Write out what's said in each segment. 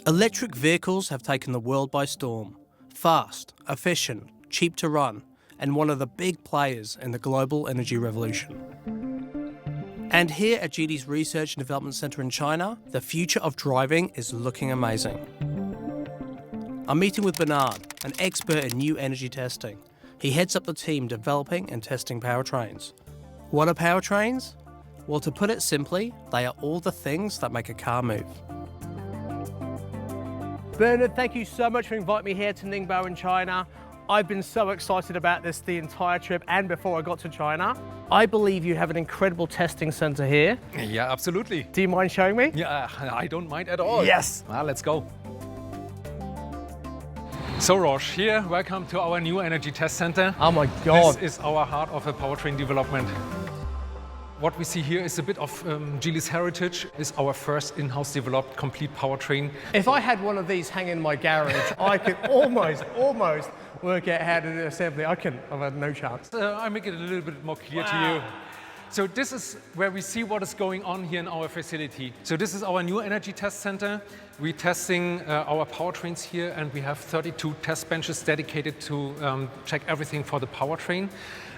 Electric vehicles have taken the world by storm. Fast, efficient, cheap to run, and one of the big players in the global energy revolution. And here at GD's Research and Development Center in China, the future of driving is looking amazing. I'm meeting with Bernard, an expert in new energy testing. He heads up the team developing and testing powertrains. What are powertrains? Well, to put it simply, they are all the things that make a car move. Bernard, thank you so much for inviting me here to Ningbo in China. I've been so excited about this the entire trip and before I got to China. I believe you have an incredible testing center here. Yeah, absolutely. Do you mind showing me? Yeah, I don't mind at all. Yes. Let's go. So Rosh, here, welcome to our new energy test center. Oh my God. This is our heart of a powertrain development. What we see here is a bit of Geely's heritage. It's our first in-house developed complete powertrain. If I had one of these hanging in my garage, I could almost work out how to do assembly. I've had no chance. I'll make it a little bit more clear to you. So this is where we see what is going on here in our facility. So this is our new energy test center. We're testing our powertrains here, and we have 32 test benches dedicated to check everything for the powertrain.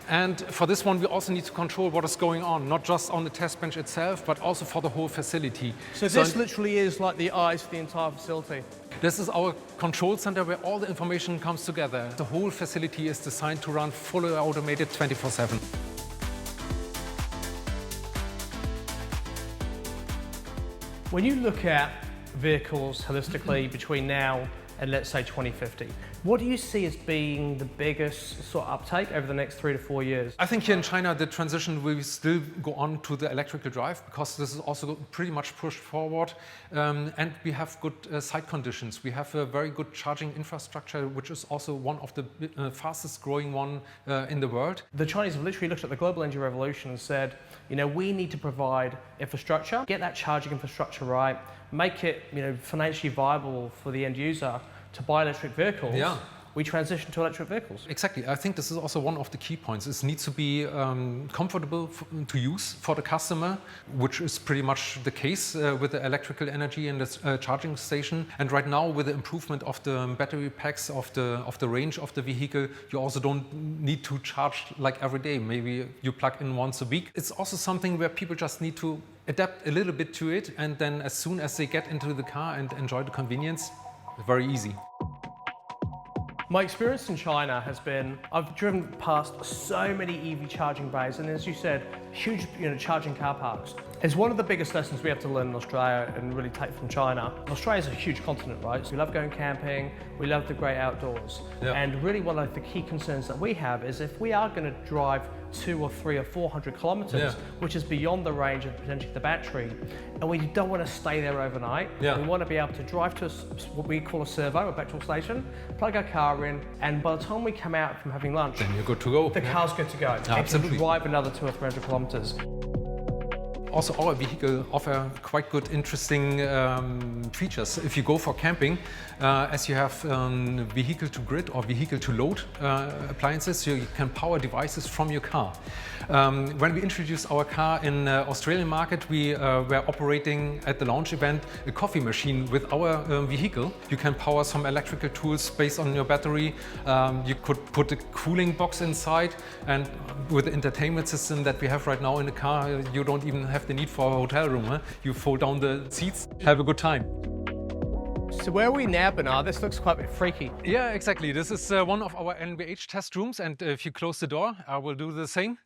And for this one, we also need to control what is going on, not just on the test bench itself, but also for the whole facility. So this literally is like the eyes for the entire facility? This is our control center where all the information comes together. The whole facility is designed to run fully automated 24/7. When you look at vehicles holistically between now and let's say 2050, what do you see as being the biggest sort of uptake over the next 3 to 4 years? I think here in China, the transition will still go on to the electrical drive because this is also pretty much pushed forward. And we have good site conditions. We have a very good charging infrastructure, which is also one of the fastest growing one in the world. The Chinese have literally looked at the global energy revolution and said, you know, we need to provide infrastructure, get that charging infrastructure right, make it, you know, financially viable for the end user to buy electric vehicles. Yeah. We transition to electric vehicles. Exactly. I think this is also one of the key points. It needs to be comfortable to use for the customer, which is pretty much the case with the electrical energy and the charging station. And right now, with the improvement of the battery packs, of the range of the vehicle, you also don't need to charge like every day. Maybe you plug in once a week. It's also something where people just need to adapt a little bit to it. And then as soon as they get into the car and enjoy the convenience, very easy. My experience in China has been, I've driven past so many EV charging bays, and as you said, huge charging car parks. It's one of the biggest lessons we have to learn in Australia and really take from China. Australia's a huge continent, right? So we love going camping, we love the great outdoors. Yeah. And really one of the key concerns that we have is if we are going to drive 200 or 300 or 400 kilometers, which is beyond the range of potentially the battery, and we don't want to stay there overnight. We want to be able to drive to what we call a servo, a petrol station, plug our car in, and by the time we come out from having lunch, then you're good to go. The car's good to go. Absolutely. It can drive another 200 or 300 kilometers. Also, our vehicle offer quite good, interesting features. If you go for camping, as you have vehicle to grid or vehicle to load appliances, you can power devices from your car. When we introduced our car in Australian market, we were operating at the launch event a coffee machine with our vehicle. You can power some electrical tools based on your battery. You could put a cooling box inside, and with the entertainment system that we have right now in the car, you don't even have the need for a hotel room. Huh? You fold down the seats, have a good time. So where are we now, Bernard? This looks quite a bit freaky. Yeah, exactly. This is one of our NVH test rooms, and if you close the door, I will do the same.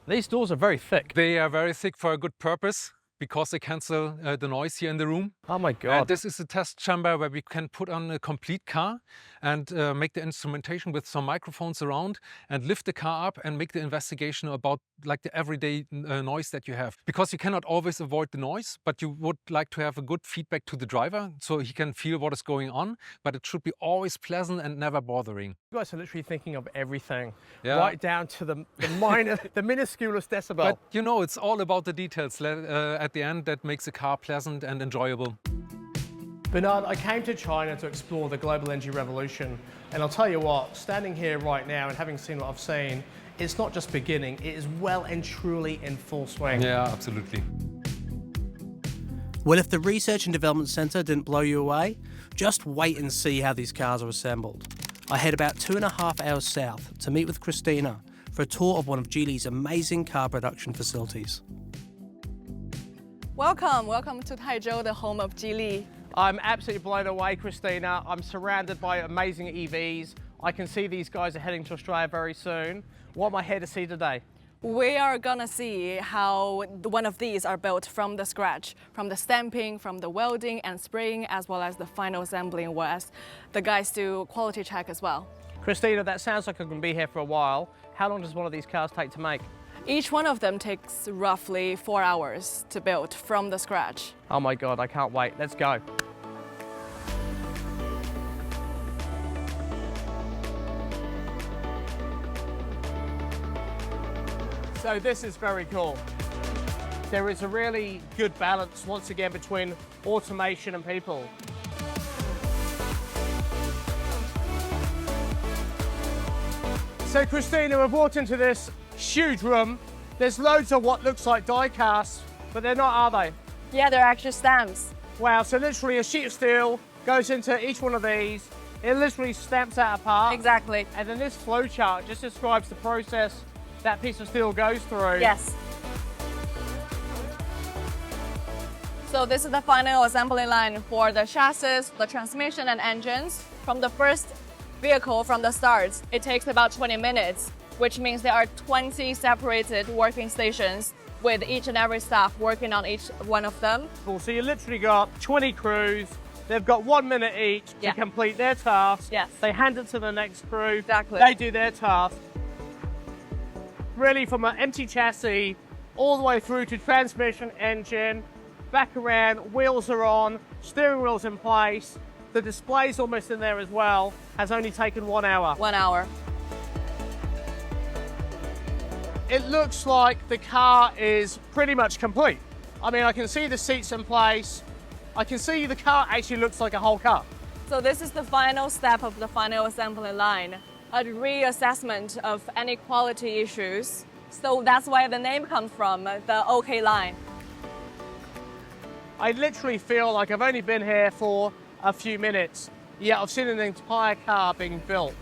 These doors are very thick. They are very thick for a good purpose, because they cancel the noise here in the room. Oh my God. And this is a test chamber where we can put on a complete car and make the instrumentation with some microphones around and lift the car up and make the investigation about like the everyday noise that you have. Because you cannot always avoid the noise, but you would like to have a good feedback to the driver so he can feel what is going on, but it should be always pleasant and never bothering. You guys are literally thinking of everything, right down to the minusculest decibel. But you know, it's all about the details at the end that makes a car pleasant and enjoyable. Bernard, I came to China to explore the global energy revolution, and I'll tell you what, standing here right now and having seen what I've seen, it's not just beginning, it is well and truly in full swing. Yeah, absolutely. Well, if the Research and Development Centre didn't blow you away, just wait and see how these cars are assembled. I head about 2.5 hours south to meet with Christina for a tour of one of Geely's amazing car production facilities. Welcome to Taizhou, the home of Geely. I'm absolutely blown away, Christina. I'm surrounded by amazing EVs. I can see these guys are heading to Australia very soon. What am I here to see today? We are gonna see how one of these are built from the scratch, from the stamping, from the welding and spraying, as well as the final assembling, whereas the guys do quality check as well. Christina, that sounds like I'm going to be here for a while. How long does one of these cars take to make? Each one of them takes roughly 4 hours to build from the scratch. Oh my God, I can't wait. Let's go. So this is very cool. There is a really good balance once again between automation and people. So Christina, we've walked into this huge room. There's loads of what looks like die casts, but they're not, are they? Yeah, they're actually stamps. Wow, so literally a sheet of steel goes into each one of these. It literally stamps out a part. Exactly. And then this flow chart just describes the process that piece of steel goes through. Yes. So this is the final assembly line for the chassis, the transmission and engines. From the first vehicle from the start, it takes about 20 minutes, which means there are 20 separated working stations with each and every staff working on each one of them. So you literally got 20 crews. They've got 1 minute each to complete their task. Yes. They hand it to the next crew. Exactly. They do their task. Really from an empty chassis all the way through to transmission, engine, back around, wheels are on, steering wheel's in place, the display's almost in there as well, has only taken 1 hour. 1 hour. It looks like the car is pretty much complete. I mean, I can see the seats in place. I can see the car actually looks like a whole car. So this is the final step of the final assembly line, a reassessment of any quality issues. So that's where the name comes from, the OK line. I literally feel like I've only been here for a few minutes, yet I've seen an entire car being built.